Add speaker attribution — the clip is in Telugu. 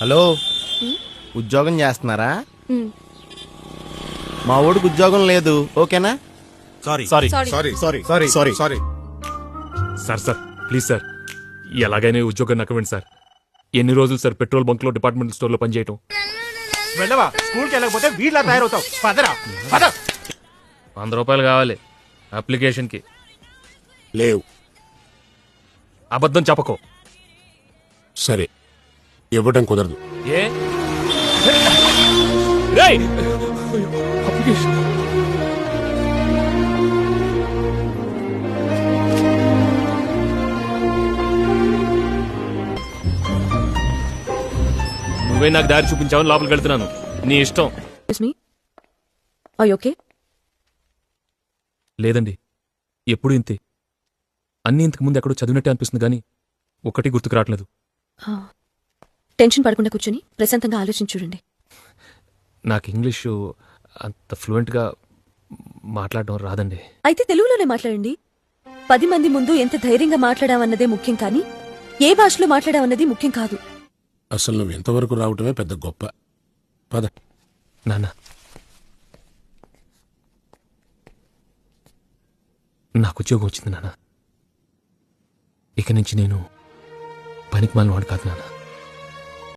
Speaker 1: హలో, ఉద్యోగం చేస్తున్నారా?
Speaker 2: ఉమ్.
Speaker 1: మా ఊడికి ఉద్యోగం లేదు, ఓకేనా?
Speaker 3: Sorry
Speaker 2: sorry.
Speaker 3: Sorry
Speaker 1: sorry sorry sorry
Speaker 3: sorry
Speaker 4: sir please sir, ఎలాగైనా ఈ ఉద్యోగం నాకు ఇవ్వండి సార్. ఎన్ని రోజులు సార్ పెట్రోల్ బంక్లో డిపార్ట్మెంటల్ స్టోర్లో పనిచేయటం?
Speaker 3: వెళ్ళవా? స్కూల్కి వెళ్ళకపోతే వీళ్ళ తయారవుతావు. పదరా పద.
Speaker 4: 100 రూపాయలు కావాలి అప్లికేషన్కి.
Speaker 5: లేవు.
Speaker 4: అబద్ధం చెప్పకో.
Speaker 5: సరే, ఇవ్వడం కుదరదు.
Speaker 4: ఏ రేయ్! అప్లికేషన్ నువ్వే నాకు దారి చూపించావని లోపలికి వెళ్తున్నాను. నీ ఇష్టం.
Speaker 2: ఓకే.
Speaker 4: లేదండి, ఎప్పుడు ఇంతే. అన్నీ ఇంతకు ముందు ఎక్కడో చదివినట్టే అనిపిస్తుంది కానీ ఒక్కటి గుర్తుకు రావట్లేదు.
Speaker 2: టెన్షన్ పడకుండా కూర్చొని ప్రశాంతంగా ఆలోచించి చూడండి.
Speaker 4: నాకు ఇంగ్లీషు అంత ఫ్లూయెంట్గా మాట్లాడడం రాదండి.
Speaker 2: అయితే తెలుగులోనే మాట్లాడండి. 10 మంది ముందు ఎంత ధైర్యంగా మాట్లాడామన్నదే ముఖ్యం కానీ ఏ భాషలో మాట్లాడామన్నది ముఖ్యం కాదు.
Speaker 5: అసలు నువ్వు ఎంతవరకు రావటమే పెద్ద గొప్ప. పద.
Speaker 4: నాన్న, నాకు ఉద్యోగం వచ్చింది నాన్న. ఇక నుంచి నేను పనికి మాలిన వాడు కాదు నాన్న.